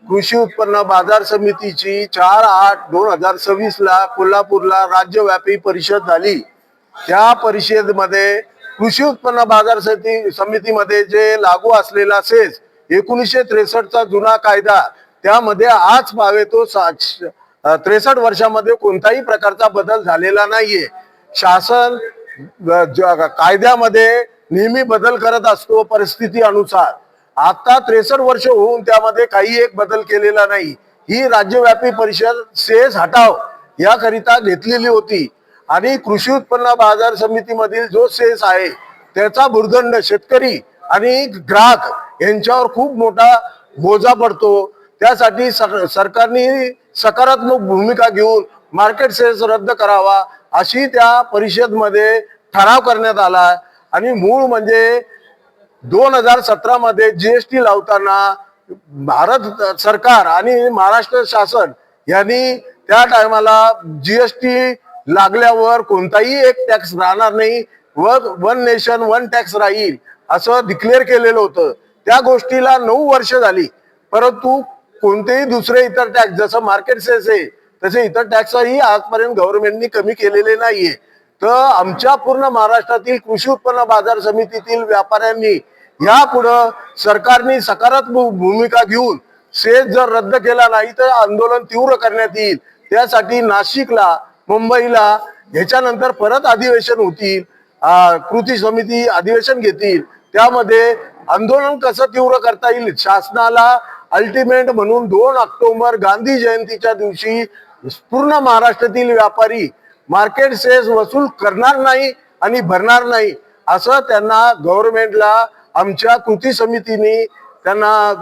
कृषी उत्पन्न बाजार समितीची 4/8/2026 ला कोल्हापूरला राज्यव्यापी परिषद झाली। त्या परिषदेमध्ये कृषी उत्पन्न बाजार समितीमध्ये जे लागू असलेला सेस 1963 चा जुना कायदा त्यामध्ये आज पावे तो 63 वर्षामध्ये कोणताही प्रकारचा बदल झालेला नाहीये। शासन कायद्यामध्ये नेहमी बदल करत असतो परिस्थिती अनुसार। आता 63 वर्ष होऊन त्यामध्ये काही एक बदल केलेला नाही। ही राज्यव्यापी परिषद सेस हटाव याकरिता घेतलेली होती आणि कृषी उत्पन्न बाजार समितीमधील जो सेस आहे त्याचा भुर्दंड शेतकरी आणि ग्राहक यांच्यावर खूप मोठा बोजा पडतो। त्यासाठी सरकारने सकारात्मक भूमिका घेऊन मार्केट सेस रद्द करावा अशी त्या परिषदेमध्ये ठराव करण्यात आला। आणि मूळ म्हणजे 2017 मध्ये जीएसटी लावताना भारत सरकार आणि महाराष्ट्र शासन यांनी त्या टायमाला जीएसटी लागल्यावर कोणताही एक टॅक्स राहणार नाही व वन नेशन वन टॅक्स राहील असं डिक्लेअर केलेलं होतं। त्या गोष्टीला 9 वर्ष झाली, परंतु कोणतेही दुसरे इतर टॅक्स जसं मार्केट सेस आहे तसे इतर टॅक्सही आजपर्यंत गव्हर्नमेंटनी कमी केलेले नाहीये। तर आमच्या पूर्ण महाराष्ट्रातील कृषी उत्पन्न बाजार समितीतील व्यापाऱ्यांनी यापुढे सरकारने सकारात्मक भूमिका घेऊन सेस जर रद्द केला नाही तर आंदोलन तीव्र करण्यात येईल। त्यासाठी नाशिकला मुंबईला ह्याच्यानंतर परत अधिवेशन होतील, कृती समिती अधिवेशन घेतील। त्यामध्ये आंदोलन कसं तीव्र करता येईल शासनाला अल्टिमेट म्हणून 2 ऑक्टोबर गांधी जयंतीच्या दिवशी पूर्ण महाराष्ट्रातील व्यापारी मार्केट सेस वसूल करणार नाही आणि भरणार नाही असं त्यांना गव्हर्नमेंटला आमच्या कृती समितीने त्यांना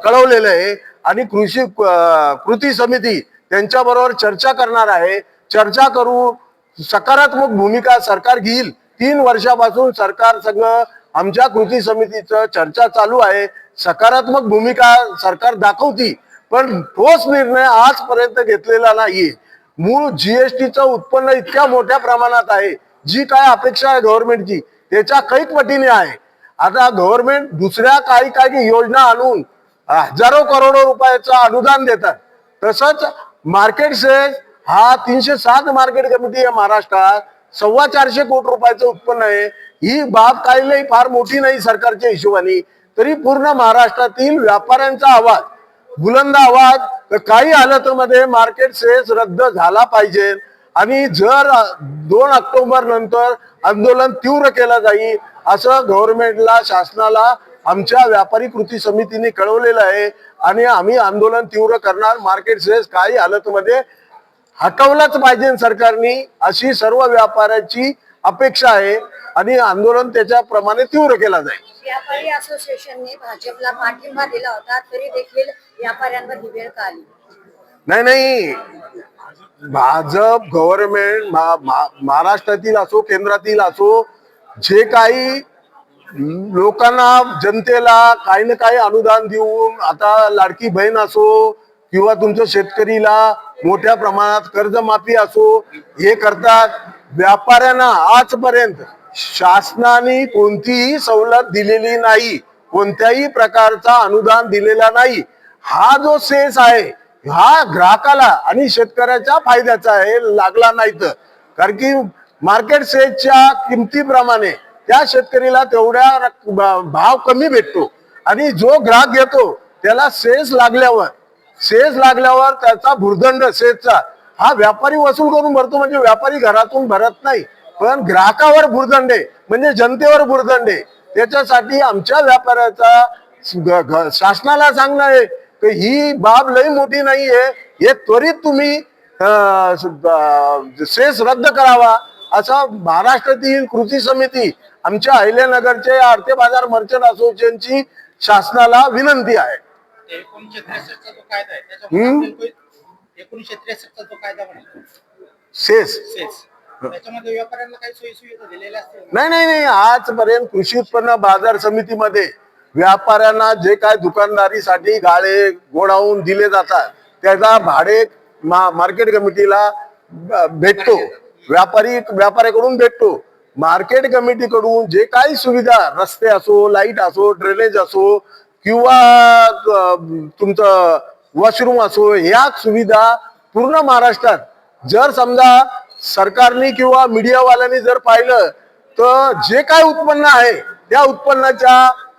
कळवलेलं आहे। आणि कृती समिती त्यांच्याबरोबर चर्चा करणार आहे। चर्चा करून सकारात्मक भूमिका सरकार घेईल। 3 वर्षापासून सरकार सगळं आमच्या कृती समितीचं चर्चा चालू आहे। सकारात्मक भूमिका सरकार दाखवती, पण ठोस निर्णय आजपर्यंत घेतलेला नाहीये। मूळ जीएसटीचं उत्पन्न इतक्या मोठ्या प्रमाणात आहे, जी काय अपेक्षा आहे गव्हर्नमेंटची त्याच्या कैक पटीने आहे। आता गव्हर्नमेंट दुसऱ्या काही योजना आणून हजारो करोडो रुपयाचं अनुदान देतात, तसंच मार्केट सेस हा 307 मार्केट कमिटी आहे महाराष्ट्रात, 425 कोटी रुपयाचं उत्पन्न आहे। ही बाब काही फार मोठी नाही सरकारच्या हिशोबाने, तरी पूर्ण महाराष्ट्रातील व्यापाऱ्यांचा आवाज बुलंद आवाज काही हालतमध्ये मार्केट सेस रद्द झाला पाहिजे। आणि जर 2 ऑक्टोबर नंतर आंदोलन तीव्र केलं जाईल असं गव्हर्नमेंटला शासनाला आमच्या व्यापारी कृती समितीने कळवलेलं आहे। आणि आम्ही आंदोलन तीव्र करणार। मार्केट सेस काही हालतमध्ये हटवलाच पाहिजे सरकारने अशी सर्व व्यापाऱ्यांची अपेक्षा आहे आणि आंदोलन त्याच्याप्रमाणे तीव्र केला जाईल। व्यापारी असोसिएशनने भाजपला पाठिंबा दिला होता, तरी देखील व्यापाऱ्यांवर ही वेळ का आली? नाही, भाजप गव्हर्नमेंट महाराष्ट्रातील असो केंद्रातील असो, जे काही लोकांना जनतेला काही ना काही अनुदान देऊन, आता लाडकी बहीण असो किंवा तुमच्या शेतकरीला मोठ्या प्रमाणात कर्जमाफी असो, हे करतात। व्यापाऱ्यांना आजपर्यंत शासनाने कोणतीही सवलत दिलेली नाही, कोणत्याही प्रकारचा अनुदान दिलेला नाही। हा जो सेस आहे हा ग्राहकाला आणि शेतकऱ्याच्या फायद्याचा आहे, लागला नाही तर। कारण की मार्केट सेसच्या किमतीप्रमाणे त्या शेतकरीला तेवढ्या भाव कमी भेटतो आणि जो ग्राहक घेतो त्याला सेस लागल्यावर त्याचा भुर्दंड सेसचा हा व्यापारी वसूल करून भरतो। म्हणजे व्यापारी घरातून भरत नाही, पण ग्राहकावर भुर्दंड आहे, म्हणजे जनतेवर भुर्दंड आहे। त्याच्यासाठी आमच्या व्यापाऱ्याचा शासनाला सांगणं आहे की ही बाब लई मोठी नाहीये, हे त्वरित तुम्ही सेस रद्द करावा असा महाराष्ट्रातील कृती समिती आमच्या अहिल्यानगरचे आडते बाजार मर्चंट असोसिएशनची शासनाला विनंती आहे। 1963 जो कायदा आहे त्याच्यामध्ये 1963 जो कायदा म्हणतो सेस त्याच्यामध्ये व्यापाऱ्यांना काही सोयी सुविधा दिलेल्या असतील? नाही, आजपर्यंत कृषी उत्पन्न बाजार समितीमध्ये व्यापाऱ्यांना जे काय दुकानदारीसाठी गाळे गोडाऊन दिले जातात त्याचा भाडे मार्केट कमिटीला भेटतो, व्यापाऱ्याकडून भेटतो। मार्केट कमिटीकडून जे काही सुविधा रस्ते असो, लाईट असो, ड्रेनेज असो किंवा तुमचं वॉशरूम असो, या सुविधा पूर्ण महाराष्ट्रात जर समजा सरकारने किंवा मीडियावाल्यांनी जर पाहिलं तर जे काय उत्पन्न आहे त्या उत्पन्नाच्या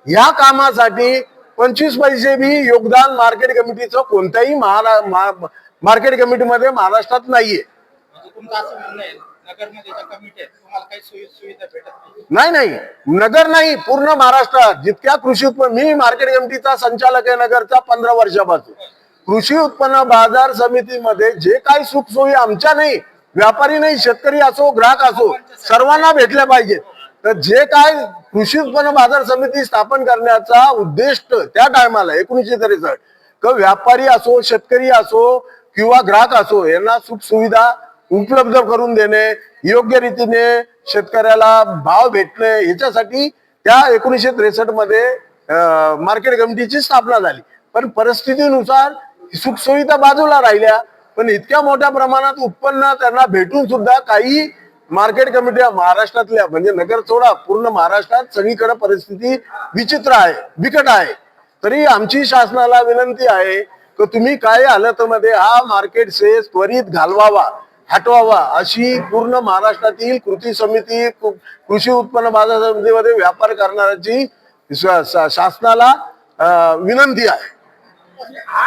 ह्या कामासाठी 25 पैसे बी योगदान मार्केट कमिटीचं कोणत्याही मार्केट कमिटीमध्ये महाराष्ट्रात नाहीये. म्हणजे तुमचं असं म्हणणं आहे नगरमध्ये ज्या कमिटी आहेत तुम्हाला काही सुविधा भेटत नाही? नाही, नगर नाही, पूर्ण महाराष्ट्रात जितक्या कृषी उत्पन्न, मी मार्केट कमिटीचा संचालक आहे नगरचा 15 वर्षापासून. कृषी उत्पन्न बाजार समितीमध्ये जे काही सुखसोयी आमच्या नाही, व्यापारी नाही, शेतकरी असो ग्राहक असो, सर्वांना भेटल्या पाहिजेत. तर जे काय कृषी उत्पन्न बाजार समिती स्थापन करण्याचा उद्देश त्या टायमाला 1963 व्यापारी असो, शेतकरी असो किंवा ग्राहक असो यांना सुख सुविधा उपलब्ध करून देणे, योग्य रीतीने शेतकऱ्याला भाव भेटणे, याच्यासाठी त्या 1963 मध्ये मार्केट कमिटीची स्थापना झाली. पण परिस्थितीनुसार सुखसुविधा बाजूला राहिल्या, पण इतक्या मोठ्या प्रमाणात उत्पन्न त्यांना भेटून सुद्धा काही मार्केट कमिट्या महाराष्ट्रातल्या, म्हणजे नगर सोडा पूर्ण महाराष्ट्रात सगळीकडे परिस्थिती विचित्र आहे, बिकट आहे. तरी आमची शासनाला विनंती आहे की तुम्ही काय हालतमध्ये हा मार्केट सेस त्वरित घालवावा, हटवावा, अशी पूर्ण महाराष्ट्रातील कृती समिती, कृषी उत्पन्न बाजार समितीमध्ये व्यापार करणाऱ्याची शासनाला विनंती आहे.